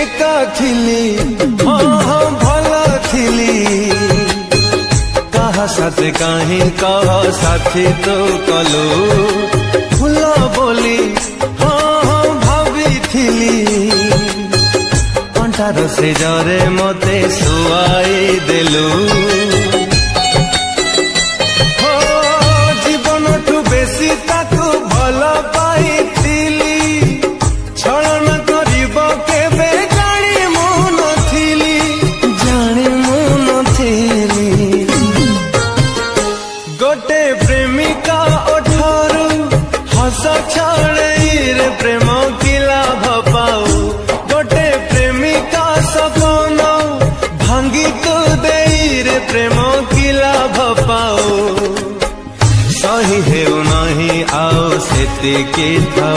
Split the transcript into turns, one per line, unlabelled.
एका थिली हाँ भला थिली कहा साथे काहे कह साथी तो कलो भूल बोली हाँ भाभी थिली अंटार से जरे मते सुआई देलु जीवन ठू बेसी ताकू भल पाइथिली छलन करिब केबे जानी मु नथिली गोटे प्रेमिका ओठारू हस छाड़े रे प्रेम की लाभ पाऊ गोटे प्रेमिका सपन भांगी तो दे रे प्रेम की लाभ पाऊ सही हेउ नहीं आओ सेति के था